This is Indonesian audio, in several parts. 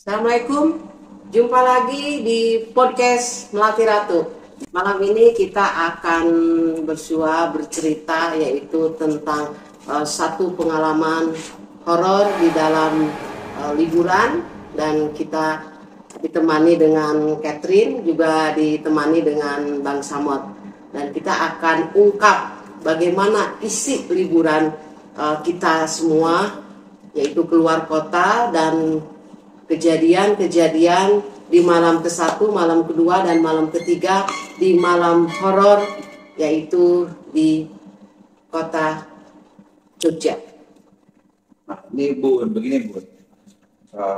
Assalamualaikum, jumpa lagi di podcast Melati Ratu. Malam ini kita akan bercerita yaitu tentang satu pengalaman horor di dalam liburan, dan kita ditemani dengan Catherine, juga ditemani dengan Bang Samot, dan kita akan ungkap bagaimana isi liburan kita semua, yaitu keluar kota dan kejadian-kejadian di malam ke-1, malam kedua, dan malam ketiga di malam horor, yaitu di kota Jogja. Nah, ini Bu, begini Bu.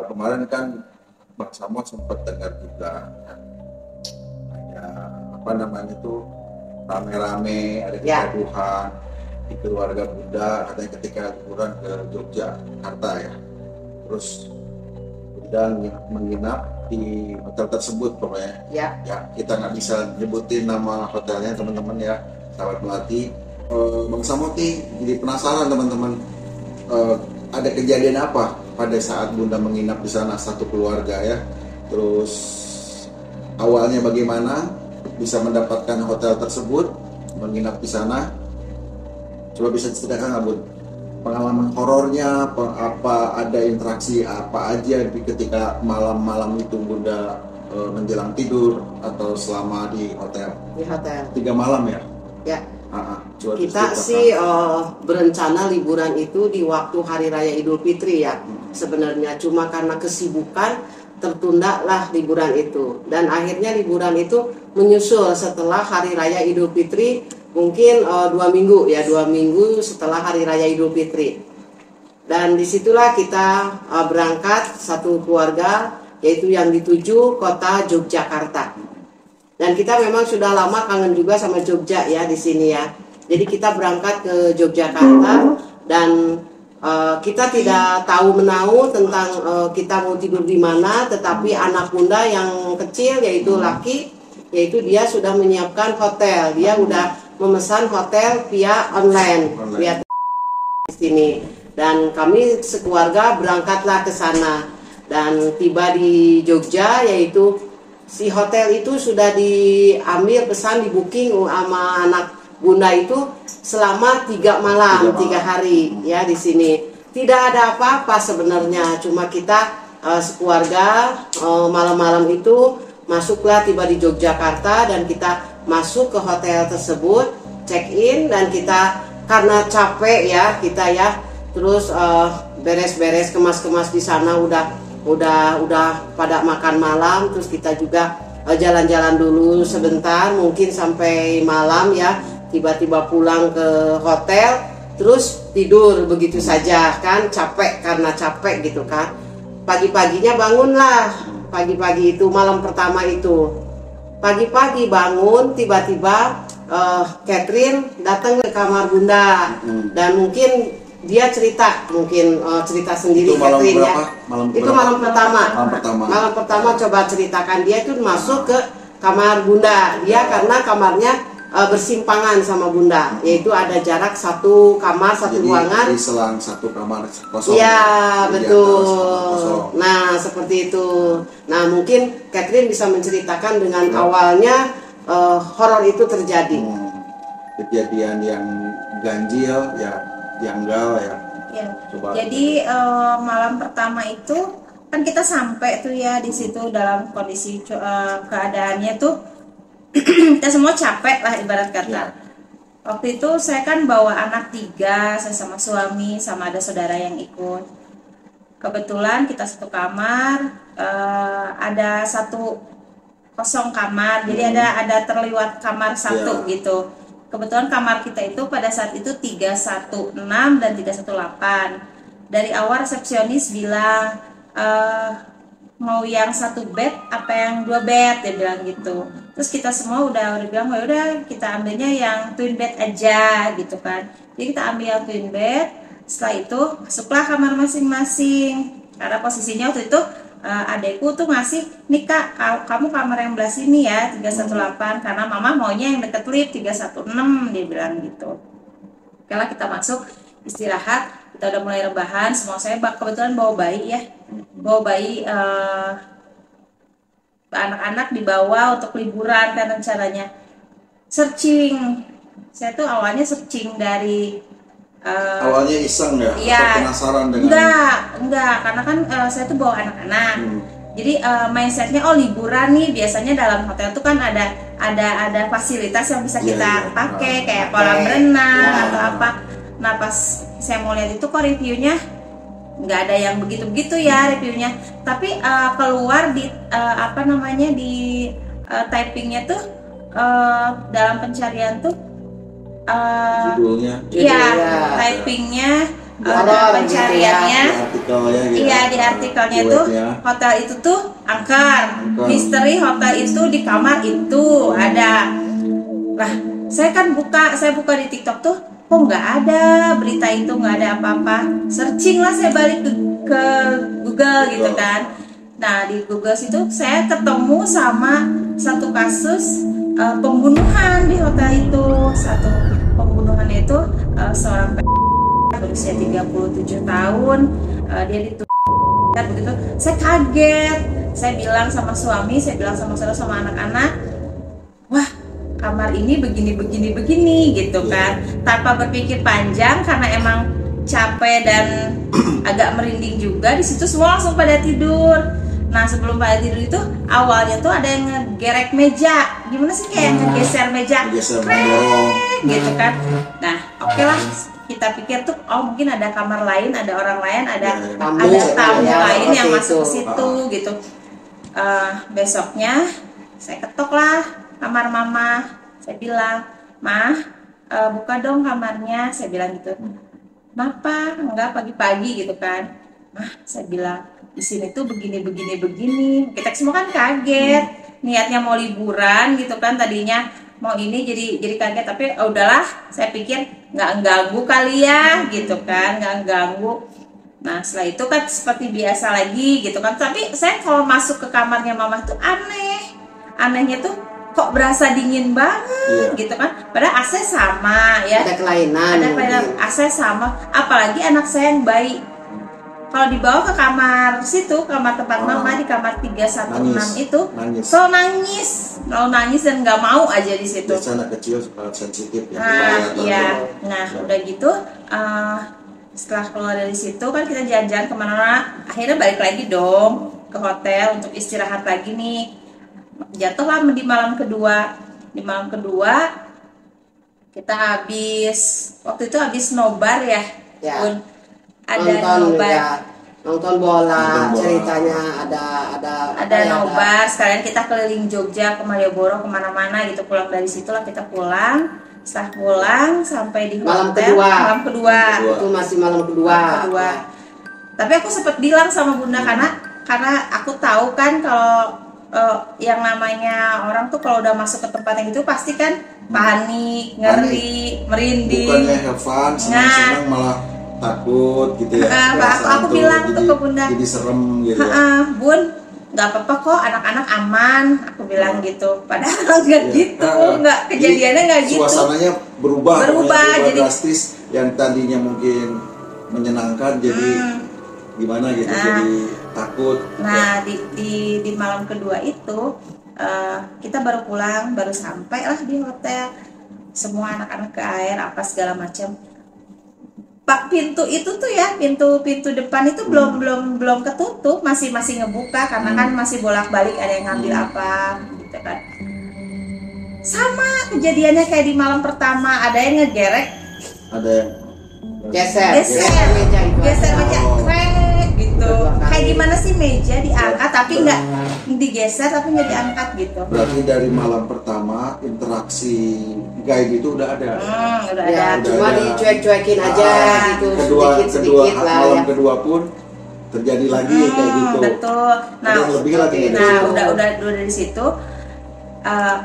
Kemarin kan Bang Samo sempat dengar juga ada rame-rame, ada kegaduhan di keluarga Bunda, katanya ketika liburan ke Yogyakarta ya. Terus dan menginap di hotel tersebut pokoknya. Ya, kita nggak bisa nyebutin nama hotelnya teman-teman ya, sahabat Melati. Bang Samoti jadi penasaran teman-teman, ada kejadian apa pada saat Bunda menginap di sana satu keluarga ya. Terus awalnya bagaimana bisa mendapatkan hotel tersebut, menginap di sana? Coba bisa ceritakan nggak Bun? Pengalaman horornya, apa ada interaksi apa aja ketika malam-malam itu Bunda menjelang tidur atau selama di hotel? Di hotel 3 malam ya? Ya. Kita sih berencana liburan itu di waktu Hari Raya Idul Fitri ya. Sebenarnya cuma karena kesibukan tertunda lah liburan itu, dan akhirnya liburan itu menyusul setelah Hari Raya Idul Fitri, mungkin 2 minggu ya, 2 minggu setelah Hari Raya Idul Fitri. Dan disitulah kita berangkat satu keluarga, yaitu yang dituju kota Yogyakarta. Dan kita memang sudah lama kangen juga sama Jogja ya di sini ya. Jadi kita berangkat ke Yogyakarta, dan kita tidak tahu menahu tentang kita mau tidur di mana, tetapi anak Bunda yang kecil yaitu laki, yaitu dia sudah menyiapkan hotel. Dia udah memesan hotel via online via di sini, dan kami sekeluarga berangkatlah ke sana. Dan tiba di Jogja, yaitu si hotel itu sudah diambil pesan, di booking sama anak Bunda itu selama 3 malam 3 hari ya di sini. Tidak ada apa-apa sebenarnya, cuma kita sekeluarga malam-malam itu masuklah, tiba di Yogyakarta, dan kita masuk ke hotel tersebut, check in, dan kita karena capek ya kita ya, terus beres-beres kemas-kemas di sana, udah pada makan malam, terus kita juga jalan-jalan dulu sebentar, mungkin sampai malam ya, tiba-tiba pulang ke hotel, terus tidur begitu saja kan, capek karena capek gitu kan. Pagi-paginya bangunlah, pagi-pagi itu malam pertama itu, pagi-pagi bangun tiba-tiba Catherine datang ke kamar Bunda, dan mungkin dia cerita sendiri. Malam Catherine berapa? Ya itu malam pertama. Malam pertama coba ceritakan, dia itu masuk ke kamar Bunda dia karena kamarnya bersimpangan sama Bunda, yaitu ada jarak satu kamar, satu ruangan. Jadi selang satu kamar kosong. Iya betul. Nah seperti itu. Nah mungkin Catherine bisa menceritakan dengan awalnya horor itu terjadi. Kejadian yang ganjil ya, janggal ya. Ya. Coba. Jadi malam pertama itu kan kita sampai tuh ya di situ dalam kondisi keadaannya tuh kita semua capek lah ibarat kata. Ya. Waktu itu saya kan bawa anak 3, saya sama suami, sama ada saudara yang ikut. Kebetulan kita satu kamar, ada satu kosong kamar, jadi ada terlewat kamar satu gitu. Kebetulan kamar kita itu pada saat itu 316 dan 318. Dari awal resepsionis bilang mau yang 1 bed apa yang 2 bed, dia bilang gitu. Terus kita semua udah bilang udah kita ambilnya yang twin bed aja gitu kan. Jadi kita ambil yang twin bed. Setelah itu masuklah kamar masing-masing. Karena posisinya waktu itu adekku tuh ngasih, nih Kak, kamu kamar yang belah sini ya 318, karena mama maunya yang deket lift 316, dia bilang gitu. Oke lah, kita masuk istirahat. kita udah mulai rebahan, semua saya kebetulan bawa bayi ya, bawa bayi, anak-anak dibawa untuk liburan kan rencananya. Searching, saya tuh awalnya searching dari awalnya iseng ya? Iya, atau penasaran dengan enggak, karena kan saya tuh bawa anak-anak. Jadi mindsetnya liburan nih, biasanya dalam hotel tuh kan ada fasilitas yang bisa kita pakai kayak kolam renang atau apa. Nah pas saya mau lihat itu kok reviewnya nggak ada yang begitu-begitu ya reviewnya. Tapi keluar di di typingnya tuh dalam pencarian tuh judulnya. Iya, typingnya pencariannya iya di artikelnya itu hotel itu tuh angker, history hotel itu di kamar itu ada. Lah saya buka di TikTok tuh kok nggak ada berita itu, nggak ada apa-apa. Searching lah, saya balik ke Google gitu kan. Nah di Google situ saya ketemu sama satu kasus pembunuhan di hotel itu. Satu pembunuhan itu seorang berusia 37 tahun, dia dituduh begitu. Saya kaget, saya bilang sama suami, saya bilang sama saudara, sama anak-anak, wah kamar ini begini gitu kan. Tanpa berpikir panjang karena emang capek dan agak merinding juga, di situ semua langsung pada tidur. Nah sebelum pada tidur itu awalnya tuh ada yang ngegerek meja, gimana sih kayak ngegeser meja, gitu kan. Nah oke lah, kita pikir tuh mungkin ada kamar lain, ada orang lain, ada tamu lain yang masuk ke situ gitu. Besoknya saya ketok lah kamar mama, saya bilang, "Mah, buka dong kamarnya," saya bilang gitu. "Kenapa? Enggak, pagi-pagi gitu kan." "Mah," saya bilang, "di sini tuh begini." Kita semua kan kaget, niatnya mau liburan gitu kan, tadinya mau ini jadi kaget, tapi udahlah, saya pikir nggak ganggu kali ya gitu kan, nggak ganggu. Nah setelah itu kan seperti biasa lagi gitu kan, tapi saya kalau masuk ke kamarnya mama tuh anehnya tuh kok berasa dingin banget gitu kan, padahal AC sama ya, ada kelainan, AC sama, apalagi anak saya yang bayi. Kalau dibawa ke kamar situ, kamar tempat mama di kamar 316 itu, selalu nangis dan nggak mau aja di situ. Biasa anak kecil suka sensitif ya. Nah udah gitu, setelah keluar dari situ kan kita jalan-jalan kemana-mana, akhirnya balik lagi dong ke hotel untuk istirahat lagi nih. Jatuhlah di malam kedua. Di malam kedua kita waktu itu habis nobar ya. Pun ada nobar, nonton bola, ceritanya ada nobar. Sekalian kita keliling Jogja, ke Malioboro, kemana-mana gitu. Pulang dari situlah kita pulang. Setelah pulang sampai di hotel malam kedua. Itu masih malam kedua. Tapi aku sempat bilang sama bunda, karena aku tahu kan kalau yang namanya orang tuh kalau udah masuk ke tempat yang itu pasti kan panik, ngeri, merinding. Bukannya have fun, senang-senang malah takut gitu ya. Aku bilang tuh ke bunda, jadi serem gitu Bun, nggak apa-apa kok, anak-anak aman, aku bilang gitu. Padahal nggak gitu, nggak, kejadiannya nggak gitu. Suasananya berubah jadi drastis. Yang tadinya mungkin menyenangkan jadi gimana gitu, jadi takut. Nah di malam kedua itu kita baru pulang, baru sampai lah di hotel, semua anak-anak ke air apa segala macam. Pak, pintu itu tuh ya, pintu depan itu belum ketutup, masih ngebuka karena kan masih bolak-balik, ada yang ngambil apa gitu kan. Sama kejadiannya kayak di malam pertama, ada yang ngegerek, ada yang geser meja gitu. Kayak gimana sih meja diangkat tapi nggak digeser, tapi nggak diangkat gitu. Berarti dari malam pertama interaksi guide itu udah ada. Udah ada. Cuma dicuek-cuekin aja gitu. Sedikit lah. Malam kedua pun terjadi lagi kayak gitu. Betul. Nah, lebih lagi. Udah dari situ.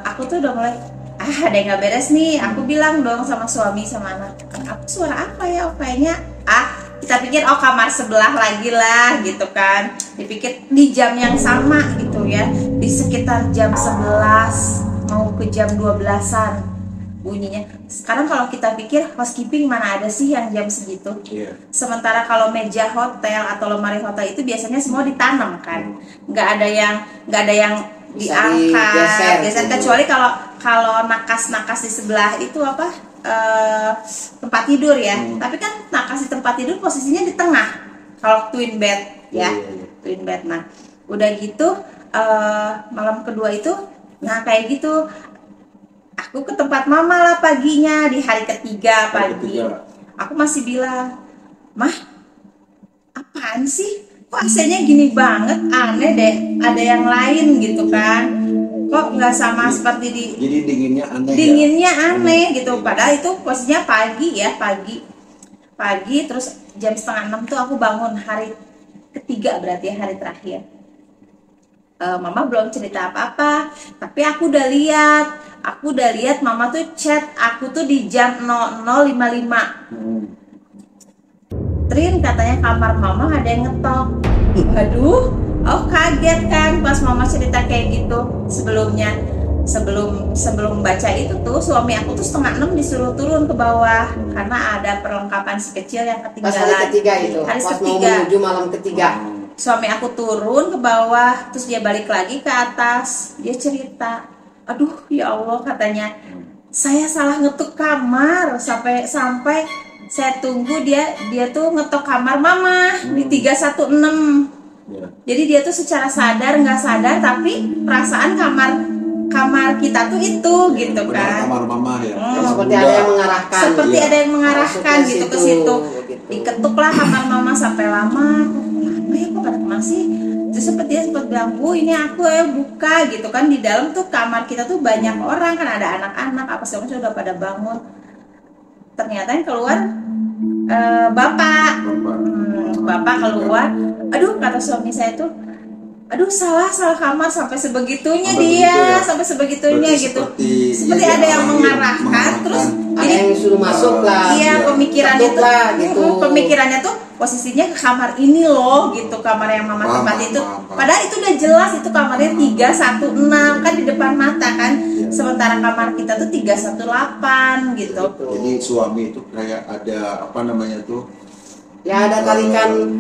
Aku tuh udah mulai ada yang nggak beres nih. Aku bilang dong sama suami sama anak, aku suara apa ya? Kayaknya kita pikir kamar sebelah lagi lah gitu kan. Dipikir di jam yang sama gitu ya, di sekitar jam 11 mau ke jam 12-an bunyinya. Sekarang kalau kita pikir housekeeping mana ada sih yang jam segitu? Sementara kalau meja hotel atau lemari hotel itu biasanya semua ditanam kan, nggak ada yang diangkat, geser kecuali kalau nakas di sebelah itu apa tempat tidur ya. Tapi kan nakas di tempat tidur posisinya di tengah kalau twin bed ya, twin bed. Nah udah gitu malam kedua itu, nah kayak gitu aku ke tempat mama lah paginya di hari ketiga pagi. Aku masih bilang, "Mah, apaan sih? Kok AC-nya gini banget? Aneh deh, ada yang lain gitu kan. Kok nggak sama seperti di..." Jadi dinginnya aneh gitu. Padahal itu posisinya pagi ya, pagi terus jam 5:30 tuh aku bangun hari ketiga, berarti ya hari terakhir. Mama belum cerita apa-apa, tapi aku udah lihat mama tuh chat aku tuh di jam 00.55. Trin, katanya kamar mama ada yang ngetok. Aduh, aku kaget kan pas mama cerita kayak gitu. Sebelum baca itu tuh suami aku tuh 5:30 disuruh turun ke bawah karena ada perlengkapan si kecil yang ketinggalan. Pas hari ketiga itu, hari pas ketiga. mau menuju malam ketiga. Suami aku turun ke bawah, terus dia balik lagi ke atas. Dia cerita, "Aduh, ya Allah," katanya, "saya salah ngetuk kamar sampai saya tunggu dia tuh ngetok kamar mama di 316." Jadi dia tuh secara sadar nggak sadar, tapi perasaan kamar kita tuh itu gitu kan. Kamar mama ya. Seperti ada yang mengarahkan. Seperti ada yang mengarahkan Masuk gitu ke situ. situ. Diketuklah kamar mama sampai lama ya, kok pada masih. Terus dia sempat bilang, "Bu, ini aku ya buka," gitu kan. Di dalam tuh kamar kita tuh banyak orang kan, ada anak-anak apa sih, udah pada bangun. Ternyata yang keluar bapak keluar. Aduh, kata suami saya tuh, "Aduh, salah kamar," sampai sebegitunya dia, sampai sebegitunya gitu. Seperti ada yang mengarahkan, terus ada yang suruh masuk lah. Iya, pemikirannya tuh gitu. Pemikirannya tuh posisinya ke kamar ini loh gitu, kamar yang mama tempat itu. Padahal itu udah jelas itu kamarnya 316 kan di depan mata kan. Sementara kamar kita tuh 318 gitu. Jadi suami itu kayak ada apa namanya tuh? Ya ada tarikan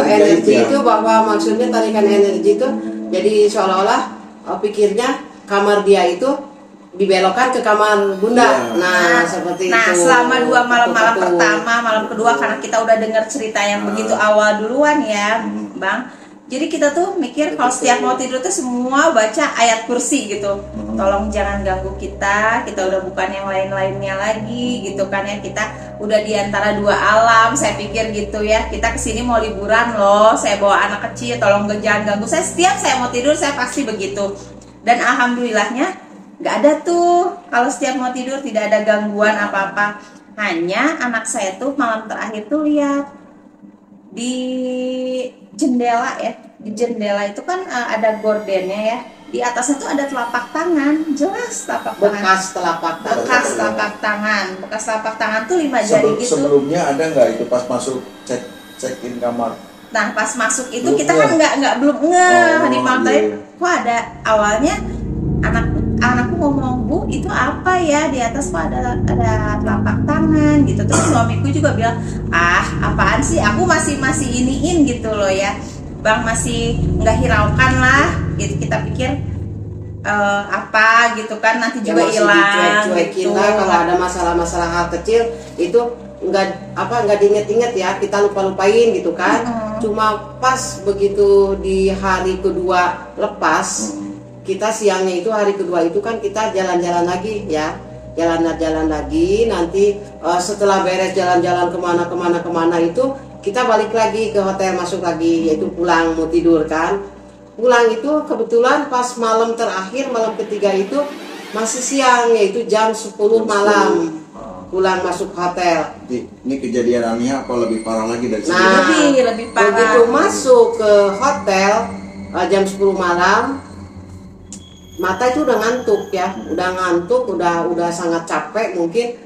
energi itu, bahwa maksudnya tarikan energi itu jadi seolah-olah pikirnya kamar dia itu dibelokkan ke kamar bunda. Nah seperti itu. Nah selama 2 malam pertama, malam kedua karena kita udah dengar cerita yang begitu awal duluan ya Bang. Jadi kita tuh mikir kalau setiap mau tidur tuh semua baca ayat kursi gitu. Tolong jangan ganggu kita udah bukan yang lain-lainnya lagi gitu kan ya. Kita udah di antara 2 alam, saya pikir gitu ya. Kita kesini mau liburan loh, saya bawa anak kecil, tolong jangan ganggu saya. Setiap saya mau tidur saya pasti begitu. Dan alhamdulillahnya nggak ada tuh, kalau setiap mau tidur tidak ada gangguan apa-apa. Hanya anak saya tuh malam terakhir tuh lihat di jendela ya, di jendela itu kan ada gordennya ya, di atasnya tuh ada telapak tangan, jelas telapak tangan, bekas telapak tangan tuh 5 jari gitu. Sebelumnya ada nggak itu pas masuk check in kamar? Nah pas masuk itu belum kita kan belum ngeh di pantai. Kok ada, awalnya anakku ngomong, "Bu, itu apa ya di atas kok ada telapak tangan gitu." Terus suamiku juga bilang, apaan sih, aku masih iniin gitu loh ya Bang, masih nggak hiraukan lah gitu. Kita pikir apa gitu kan, nanti juga hilang cuekin gitu. Lah kalau ada masalah hal kecil itu nggak diinget-inget ya, kita lupain gitu kan. Cuma pas begitu di hari kedua lepas, kita siangnya itu hari kedua itu kan kita jalan-jalan lagi ya, jalan-jalan lagi. Nanti setelah beres jalan-jalan kemana itu kita balik lagi ke hotel, masuk lagi, yaitu pulang mau tidur kan. Pulang itu kebetulan pas malam terakhir, malam ketiga itu masih siang, yaitu jam 10 malam pulang masuk hotel. Ini kejadiannya apa lebih parah lagi dari Nah, lebih parah. Begitu masuk ke hotel jam 10 malam, mata itu udah ngantuk ya, udah sangat capek, mungkin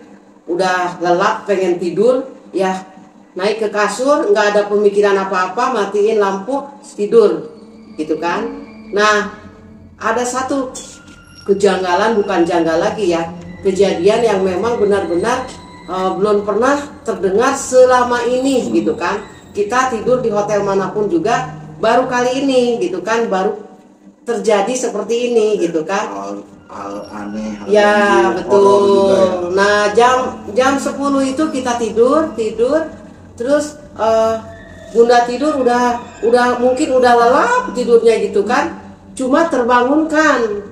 udah lelap pengen tidur ya. Naik ke kasur, nggak ada pemikiran apa-apa, matiin lampu, tidur gitu kan. Nah ada satu kejanggalan, bukan janggal lagi ya, kejadian yang memang benar-benar belum pernah terdengar selama ini gitu kan. Kita tidur di hotel manapun juga baru kali ini gitu kan, baru terjadi seperti ini gitu kan. Hal aneh, hal Ya horor betul. juga ya. Nah jam 10 itu kita tidur terus Bunda tidur udah mungkin udah lelap tidurnya gitu kan. Cuma terbangunkan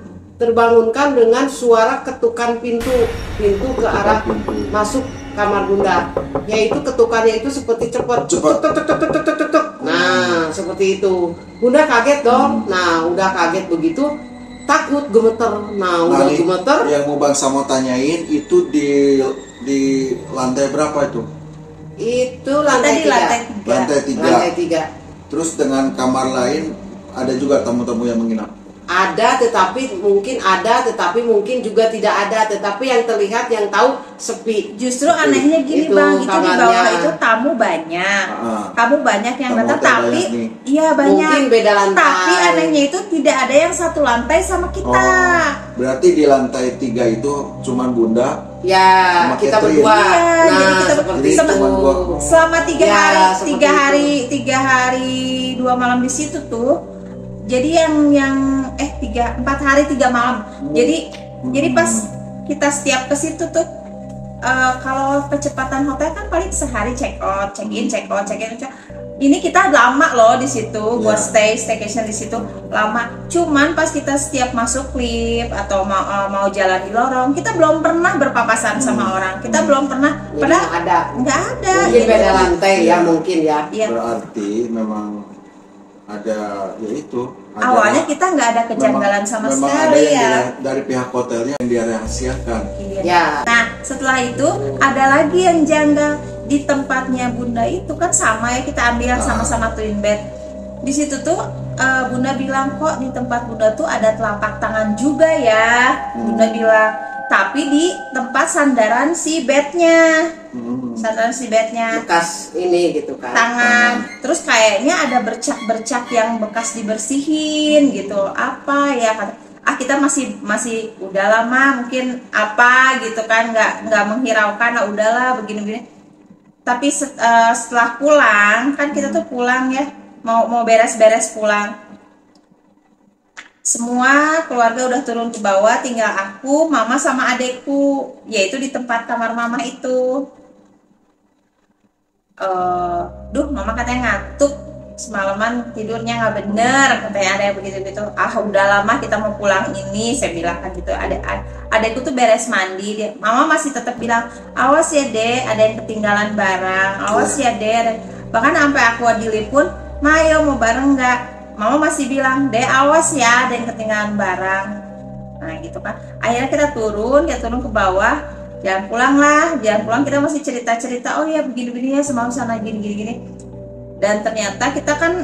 dengan suara ketukan pintu ke arah masuk kamar Bunda. Yaitu ketukannya itu seperti cepat. Nah, seperti itu. Bunda kaget dong. Nah, udah kaget begitu takut gemeter. Nah, udah nih, gemeter. yang mau Bang Samo tanyain itu di lantai berapa itu? Itu lantai 3. Lantai 3. Terus dengan kamar lain ada juga tamu-tamu yang menginap? Ada tetapi mungkin juga tidak ada, tetapi yang terlihat yang tahu sepi. Justru anehnya gini Itu Bang, itu di kamarnya. bawah itu tamu banyak. Tamu banyak yang Tamu datang, hotel tapi banyak nih. iya banyak. Mungkin beda lantai. Tapi anehnya itu tidak ada yang satu lantai sama kita. Berarti di lantai 3 itu cuman Bunda Ya, sama kita Catherine. berdua. Iya, Nah, jadi kita seperti Jadi itu. cuma dua. Selama tiga Ya, hari, seperti tiga hari 2 malam di situ tuh. Jadi yang 4 hari 3 malam. Jadi pas kita setiap ke situ tuh kalau kecepatan hotel kan paling sehari check out, check in. Ini kita lama loh di situ buat staycation di situ lama. Cuman pas kita setiap masuk lift atau mau jalan di lorong, kita belum pernah berpapasan sama orang. Kita belum pernah. Jadi Padahal nggak ada. nggak ada. Mungkin beda lantai ya mungkin ya. Iya. berarti memang ada yaitu Awalnya kita nggak ada kejanggalan sama memang sekali ada yang ya. dari pihak hotelnya yang dirahasiakan. Iya. Ya. Nah setelah itu ada lagi yang janggal di tempatnya Bunda itu kan sama ya, kita ambil sama-sama twin bed. Di situ tuh Bunda bilang kok di tempat Bunda tuh ada telapak tangan juga ya. Bunda bilang tapi di tempat sandaran si bednya. Sandaran si bednya. Bekas ini gitu kan. Tangan, terus kayaknya ada bercak-bercak yang bekas dibersihin gitu. Apa ya? Kita masih udah lama mungkin apa gitu kan, nggak menghiraukan, udahlah begini-begini. Tapi setelah pulang kan kita tuh pulang ya, mau beres-beres pulang. Semua keluarga udah turun ke bawah, tinggal aku, mama sama adekku, yaitu di tempat kamar mama itu. Mama katanya ngantuk semalaman, tidurnya nggak bener, katanya ada yang begitu-gitu. Udah lama kita mau pulang ini, saya bilang kan gitu. Adekku tuh beres mandi, mama masih tetap bilang awas ya dek, ada yang ketinggalan barang, awas ya dek. Bahkan sampai aku dilipun, Mayo mau bareng nggak? Mama masih bilang dek awas ya, ada yang ketinggalan barang. Nah gitu kan. Akhirnya kita turun ke bawah. Jangan pulang kita masih cerita-cerita, oh ya begini-begini ya semalam sana gini-gini. Dan ternyata kita kan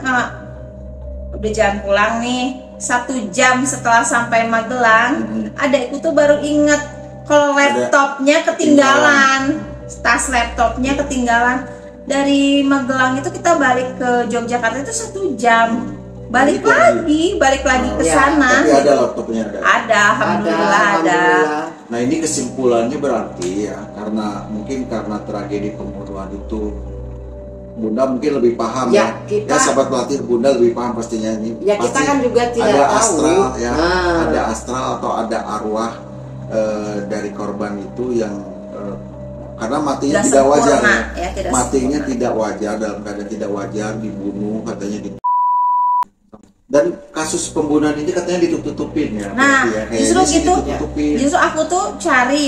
udah jalan pulang nih, 1 jam setelah sampai Magelang, adekku tuh baru inget kalau laptopnya ketinggalan, tas laptopnya ketinggalan. Dari Magelang itu kita balik ke Yogyakarta itu 1 jam. Balik lagi ke sana. Tapi ada laptopnya ada. Ada, alhamdulillah ada. Nah ini kesimpulannya berarti ya karena tragedi pembunuhan itu Bunda mungkin lebih paham ya. Ya sahabat pelatih Bunda lebih paham pastinya ini. Ya pasti kita kan juga tidak ada tahu. Astral ya, ada astral atau ada arwah dari korban itu yang karena matinya tidak wajar ya. Matinya tidak wajar, dalam keadaan tidak wajar, dibunuh katanya dan kasus pembunuhan ini katanya ditutup-tutupin ya. Nah, ya. justru gitu. Justru aku tuh cari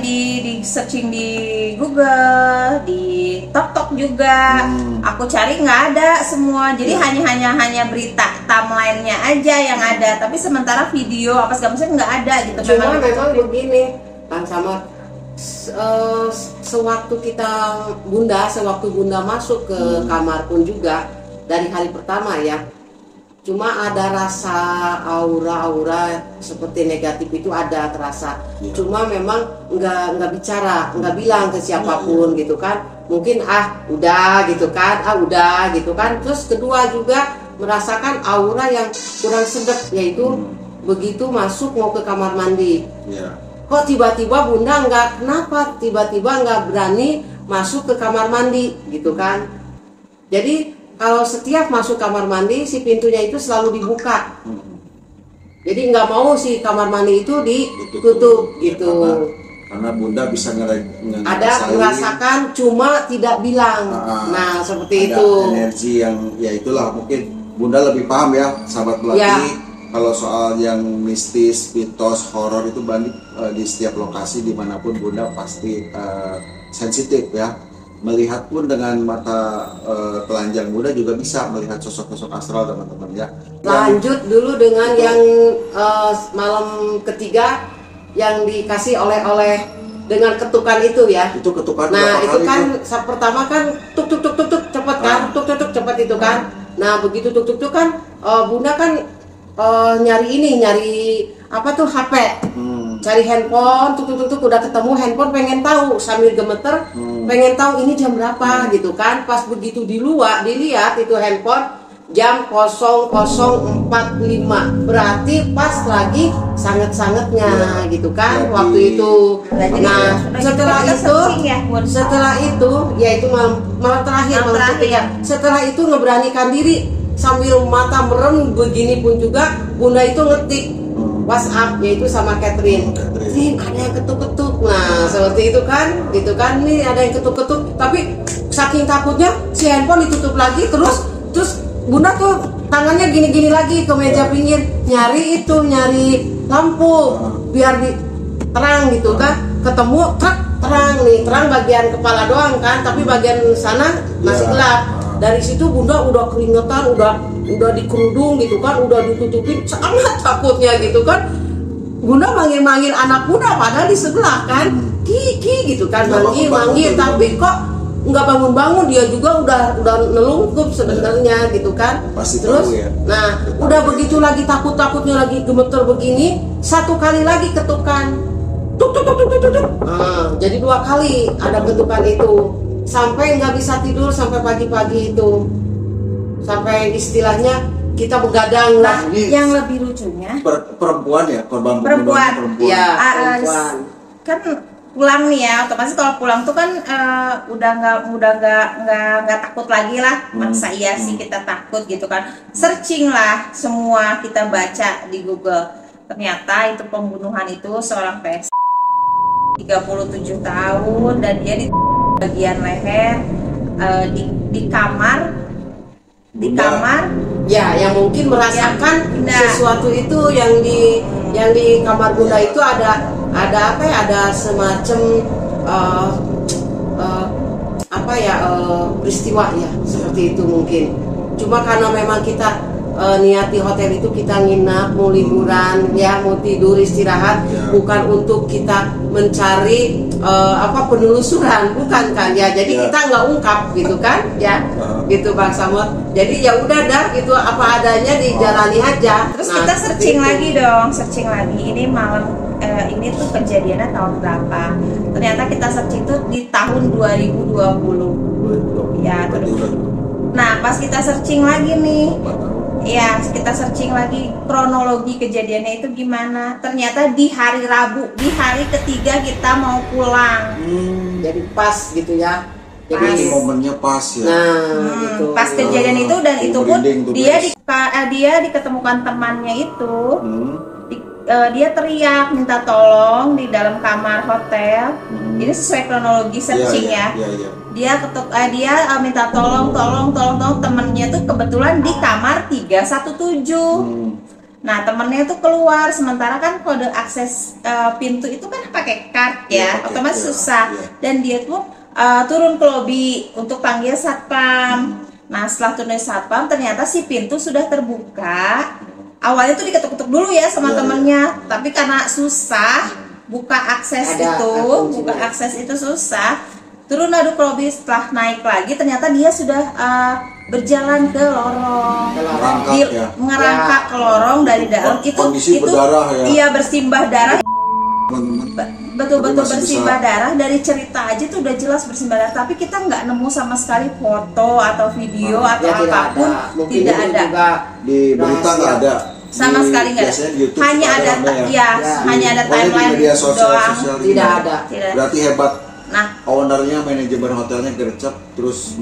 di searching di Google, di TikTok juga. Aku cari nggak ada semua. Jadi hanya berita timeline-nya aja yang ada. Tapi sementara video apa segala macam nggak ada gitu. Cuma memang begini, kan sama sewaktu Bunda masuk ke kamar pun juga dari hari pertama ya. Cuma ada rasa aura seperti negatif itu ada terasa. Cuma memang nggak bicara, nggak bilang ke siapapun gitu kan. Mungkin udah gitu kan, udah gitu kan. Terus kedua juga merasakan aura yang kurang sedap, yaitu begitu masuk mau ke kamar mandi. kok tiba-tiba Bunda kenapa tiba-tiba nggak berani masuk ke kamar mandi gitu kan. Jadi kalau setiap masuk kamar mandi si pintunya itu selalu dibuka. Jadi nggak mau si kamar mandi itu ditutup gitu. Karena Bunda bisa merasakan cuma tidak bilang. Nah seperti ada itu. Energi yang ya itulah, mungkin Bunda lebih paham ya sahabat Melati. Ya. Kalau soal yang mistis, mitos, horor itu banyak di setiap lokasi dimanapun Bunda pasti sensitif ya. Melihat pun dengan mata telanjang Bunda juga bisa melihat sosok-sosok astral teman-teman ya. Lanjut dulu dengan yang malam ketiga yang dikasih oleh dengan ketukan itu ya. Itu ketukan. Nah itu kan pertama kan tuk cepet kan, tuk cepet itu kan. Nah begitu tuk kan Bunda kan nyari apa tuh HP. Cari handphone, tuk udah ketemu handphone, pengen tahu sambil gemeter, pengen tahu ini jam berapa gitu kan. Pas begitu dilihat itu handphone jam 00.45, berarti pas lagi sangat-sangatnya gitu kan waktu itu. Nah setelah itu yaitu malam terakhir, setelah itu ngeberanikan diri sambil mata merem begini pun juga Bunda itu ngetik WhatsApp yaitu sama Catherine, ada yang ketuk-ketuk. Nah seperti itu kan, gitu kan, nih ada yang ketuk-ketuk, tapi saking takutnya si handphone ditutup lagi, terus Bunda tuh tangannya gini-gini lagi ke meja pinggir, nyari lampu biar terang gitu kan, ketemu terang bagian kepala doang kan, tapi bagian sana masih gelap. Dari situ Bunda udah keringetan, udah dikerudung gitu kan, udah ditutupin, sangat takutnya gitu kan. Bunda manggil anak Bunda padahal di sebelah kan, Ki gitu kan, manggil tapi kok nggak bangun, dia juga udah nelungkup sebenarnya gitu kan. Terus ya. Nah udah begitu lagi takutnya lagi gemeter begini, satu kali lagi ketukan, tuk. Jadi 2 kali ada ketukan itu, sampai nggak bisa tidur sampai pagi-pagi itu, sampai istilahnya kita begadang lah. Yang lebih lucunya perempuan ya, korban perempuan. Ya, perempuan. Kan pulang nih ya, otomatis kalau pulang tuh kan udah nggak takut lagi lah. Masa iya sih kita takut gitu kan. Searching lah semua, kita baca di Google, ternyata itu pembunuhan itu seorang PS 37 tahun dan dia di bagian leher, di kamar ya, yang mungkin merasakan sesuatu itu yang di kamar Bunda itu ada apa ya, ada semacam peristiwa ya seperti itu mungkin. Cuma karena memang kita niat di hotel itu kita nginap, mau liburan ya, mau tidur istirahat, bukan untuk kita mencari penelusuran, bukan kan ya. Jadi kita nggak ungkap gitu kan ya, gitu Bang Samot. Jadi ya udah dah gitu, apa adanya dijalani aja. Terus kita searching lagi ini malam ini tuh kejadiannya tahun berapa. Ternyata kita searching tuh di tahun 2020 ya. Nah pas kita searching lagi nih, ya kita searching lagi kronologi kejadiannya itu gimana. Ternyata di hari Rabu, di hari ketiga kita mau pulang. Jadi pas gitu ya. Jadi momennya pas ya. Nah, gitu. Pas kejadian itu, dan itu pun dia diketemukan temannya itu. Dia teriak minta tolong di dalam kamar hotel. Ini sesuai kronologi searching ya. Dia minta tolong temennya tuh kebetulan di kamar 317. Nah temennya tuh keluar, sementara kan kode akses pintu itu kan pakai card ya, otomatis susah. Dan dia tuh turun ke lobi untuk panggil satpam. Nah setelah turun satpam ternyata si pintu sudah terbuka. Awalnya tuh diketuk-ketuk dulu ya sama temennya, tapi karena susah buka akses itu susah. Turun adu ke lobi, setelah naik lagi ternyata dia sudah berjalan ke lorong, mengerangkak ke lorong dari dalam itu berdarah ya. Iya, bersimbah darah. Betul-betul bersimbah darah. Dari cerita aja tuh udah jelas bersimbah darah, tapi kita nggak nemu sama sekali foto atau video atau apapun. Tidak ada. Di berita nggak ada. sama sekali nggak ada. Hanya ada hanya ada timeline media sosial, doang. Tidak ada. Berarti hebat. Nah, ownernya, manajemen hotelnya gercep terus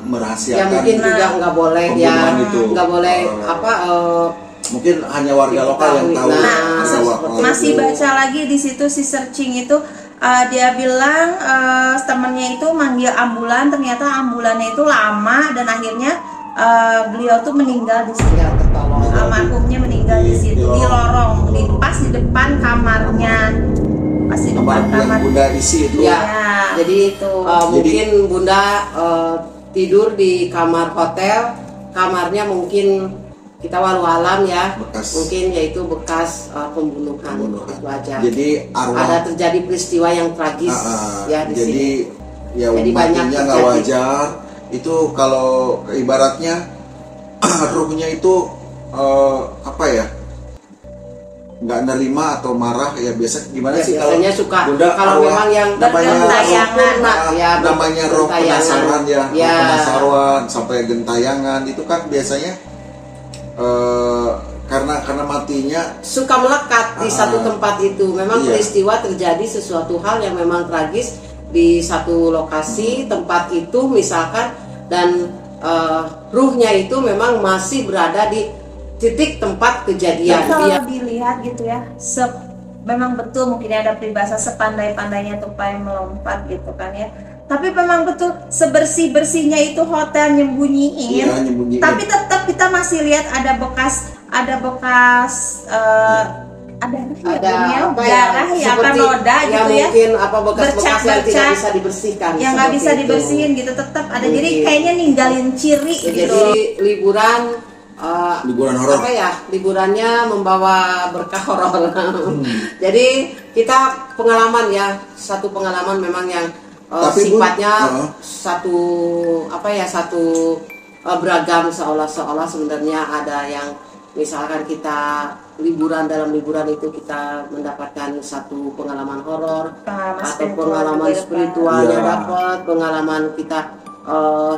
merahasiakan. Ya mungkin juga nggak boleh ya, nggak boleh mungkin hanya warga lokal yang tahu. Masih baca lagi di situ si searching itu dia bilang temennya itu manggil ambulan, ternyata ambulannya itu lama dan akhirnya beliau tuh meninggal di situ. Almarhumnya meninggal di situ di lorong, pas di depan kamarnya. Pasti kamar yang Bunda isi itu. Ya, jadi itu mungkin Bunda tidur di kamar hotel, kamarnya mungkin kita walau alam ya, mungkin yaitu bekas pembunuhan. Itu aja. Jadi ada terjadi peristiwa yang tragis ya di sini. Ya matinya nggak wajar. Itu kalau ibaratnya ruhnya itu apa ya? Nggak nerima atau marah ya biasa gimana ya, sih biasanya kalau suka Bunda kalau memang yang namanya roh penasaran ya, roh penasaran sampai gentayangan itu kan biasanya karena matinya suka melekat di satu tempat itu. Memang peristiwa terjadi sesuatu hal yang memang tragis di satu lokasi tempat itu misalkan, dan ruhnya itu memang masih berada di titik tempat kejadian. Kalau dilihat gitu ya, memang betul mungkin ada peribahasa sepandai-pandainya tupai melompat gitu kan ya. Tapi memang betul sebersih-bersihnya itu hotel nyembunyiin. Tapi tetap kita masih lihat ada bekas darah ya, apa noda gitu ya. Mungkin apa bekas-bekas yang tidak bisa dibersihkan. Yang nggak bisa dibersihin gitu tetap ada. Jadi kayaknya ninggalin ciri gitu. Jadi liburan horor. Apa ya? Liburannya membawa berkah horor. Jadi kita pengalaman ya, satu pengalaman memang yang sifatnya satu beragam, seolah-olah sebenarnya ada yang misalkan kita dalam liburan itu kita mendapatkan satu pengalaman horor atau pengalaman spiritualnya dapat, pengalaman kita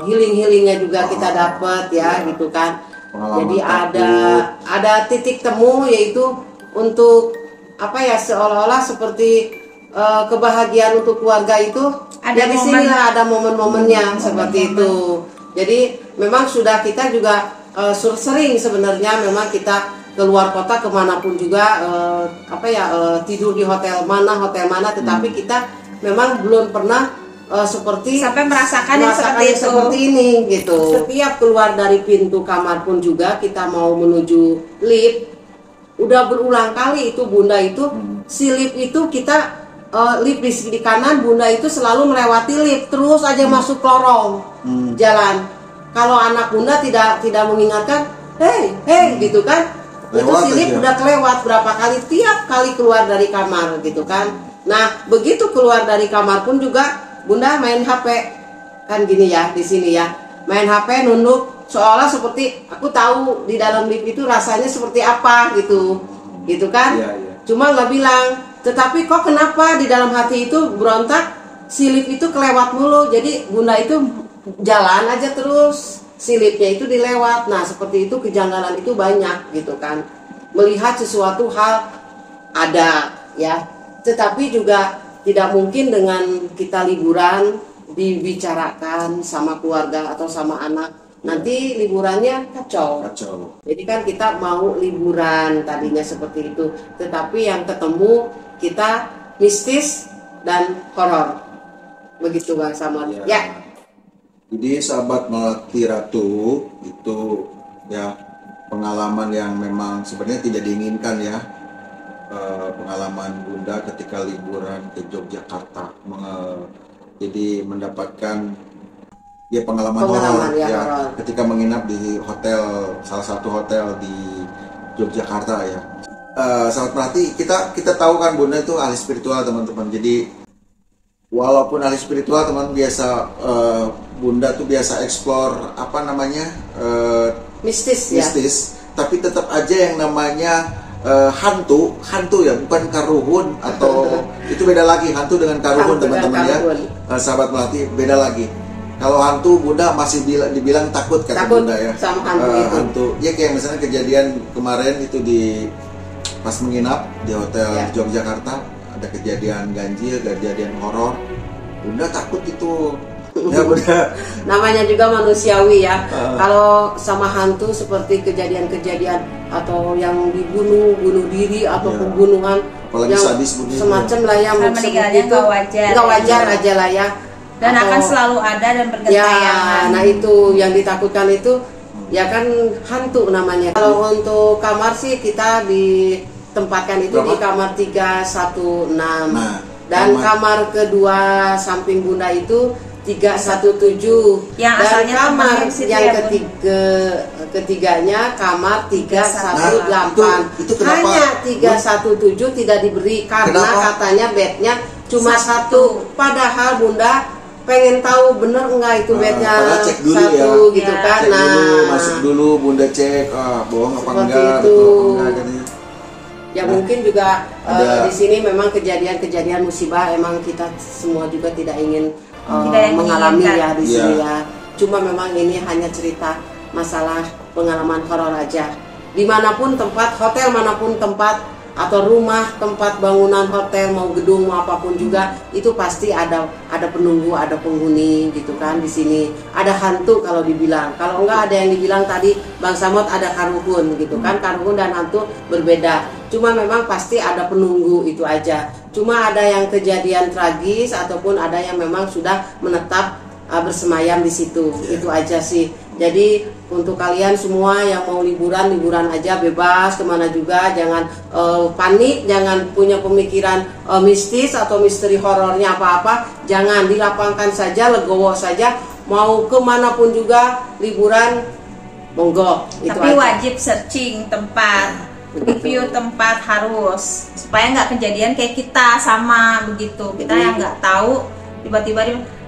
healingnya juga kita dapat ya gitu kan. Jadi ada titik temu yaitu untuk seolah-olah seperti kebahagiaan untuk keluarga itu ada di sinilah ada momen-momennya seperti itu. Jadi memang sudah kita juga sering sebenarnya memang kita keluar kota kemanapun juga tidur di hotel mana tetapi kita memang belum pernah seperti sampai merasakan yang seperti ini gitu. Setiap keluar dari pintu kamar pun juga kita mau menuju lift, udah berulang kali itu Bunda itu si lift itu kita lift di kanan, Bunda itu selalu melewati lift terus aja masuk lorong jalan. Kalau anak Bunda tidak mengingatkan, hey gitu kan, itu si lift udah kelewat berapa kali, tiap kali keluar dari kamar gitu kan. Nah begitu keluar dari kamar pun juga Bunda main HP kan gini ya di sini ya, main HP nunduk seolah seperti aku tahu di dalam lift itu rasanya seperti apa gitu kan. Cuma nggak bilang, tetapi kok kenapa di dalam hati itu berontak, si lift itu kelewat mulu. Jadi Bunda itu jalan aja terus, si liftnya itu dilewat. Nah seperti itu, kejanggalan itu banyak gitu kan, melihat sesuatu hal ada ya, tetapi juga tidak mungkin dengan kita liburan dibicarakan sama keluarga atau sama anak, nanti liburannya kacau. Jadi kan kita mau liburan tadinya seperti itu, tetapi yang ketemu kita mistis dan horor. Begitu Bang Samad. Ya. Jadi sahabat Melati Ratu itu ya pengalaman yang memang sebenarnya tidak diinginkan ya. Pengalaman Bunda ketika liburan ke Yogyakarta, jadi mendapatkan ya pengalaman horor ya ketika menginap di salah satu hotel di Yogyakarta ya. Sahabat Melati, kita tahu kan Bunda itu ahli spiritual teman-teman. Jadi walaupun ahli spiritual teman biasa Bunda tuh biasa explore mistis, tapi tetap aja yang namanya hantu ya, bukan karuhun atau itu beda lagi. Hantu dengan karuhun teman-teman ya, sahabat Melati beda lagi. Kalau hantu Bunda masih dibilang takut kata Takut Bunda ya. sama hantu itu. Hantu. Ya kayak misalnya kejadian kemarin itu di pas menginap di hotel Ya. Yogyakarta, ada kejadian ganjil, kejadian horor. Bunda takut itu. Ya Bunda. Namanya juga manusiawi ya. Kalau sama hantu seperti kejadian-kejadian atau yang bunuh diri atau Ya. pembunuhan Apalagi yang sadis begitu. semacam lah yang Kan meninggalnya seperti itu, nggak wajar. nggak wajar aja lah ya. Dan Atau- akan selalu ada dan ya, bergentayangan. nah itu yang ditakutkan itu ya kan hantu namanya. Kalau untuk kamar sih kita ditempatkan itu di Berapa? kamar 316. Nah, Dan kamar kedua samping Bunda itu 317. Yang Dan asalnya kamar temannya di situ yang ya, Bun? ketiganya kamar 318. Nah, itu kenapa? Hanya 317 tidak diberi karena Kenapa? katanya bednya cuma satu. Padahal Bunda pengen tahu bener enggak itu bednya padahal cek dulu satu ya. gitu Ya. kan. Cek dulu, Nah, masuk dulu Bunda cek, bohong apa Seperti enggak, itu. betul apa enggak katanya. ya mungkin juga ada- di sini memang kejadian-kejadian musibah emang kita semua juga tidak ingin Tidak yang mengalami diinginkan. ya di Iya. sini ya. Cuma memang ini hanya cerita masalah pengalaman horor aja. Dimanapun tempat, hotel manapun tempat atau rumah, tempat bangunan hotel mau gedung mau apapun juga itu pasti ada penunggu, ada penghuni gitu kan di sini. Ada hantu kalau dibilang. Kalau enggak ada yang dibilang tadi Bang Samot ada karuhun gitu kan. Karuhun dan hantu berbeda. Cuma memang pasti ada penunggu itu aja. Cuma ada yang kejadian tragis ataupun ada yang memang sudah menetap bersemayam di situ. Itu aja sih. Jadi untuk kalian semua yang mau liburan aja bebas kemana juga, jangan panik, jangan punya pemikiran mistis atau misteri horornya apa-apa, jangan, dilapangkan saja, legowo saja, mau kemanapun juga liburan monggo. Itu Tapi aja. wajib searching tempat, review tempat harus supaya nggak kejadian kayak kita sama begitu. Kita yang nggak tahu tiba-tiba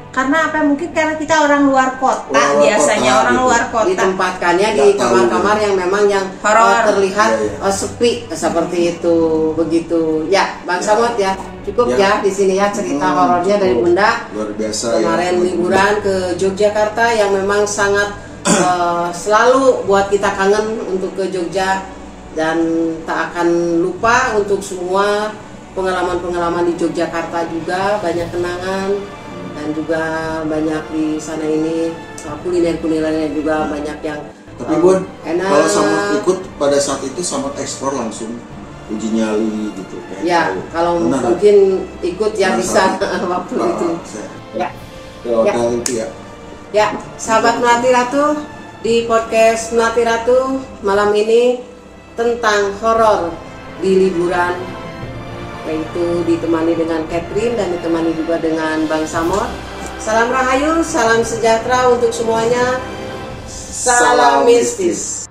karena apa? Mungkin karena kita orang luar kota, Orang luar biasanya kota, orang gitu. luar kota. Ditempatkannya di Nggak tahu. kamar-kamar yang memang yang Horor. terlihat Iya, iya. sepi seperti itu begitu. Ya, Bang Samot ya, cukup Ya. ya di sini ya cerita horornya dari cukup. Bunda. Luar biasa Kemarin ya. liburan ke Yogyakarta yang memang sangat selalu buat kita kangen untuk ke Jogja dan tak akan lupa untuk semua pengalaman-pengalaman di Yogyakarta juga banyak kenangan dan juga banyak di sana ini kuliner-kulinernya juga banyak yang Tapi Bun, enak. kalau Samot ikut pada saat itu Samot ekspor langsung uji nyali gitu kayak Ya, tahu. kalau Benar, mungkin ikut ya bisa Penasaran. waktu Ah, itu. Ya. ke hotel itu ya. Ya, sahabat Melati Ratu, di podcast Melati Ratu malam ini tentang horor di liburan, yaitu ditemani dengan Catherine dan ditemani juga dengan Bang Samot. Salam Rahayu, salam sejahtera untuk semuanya. Salam mistis.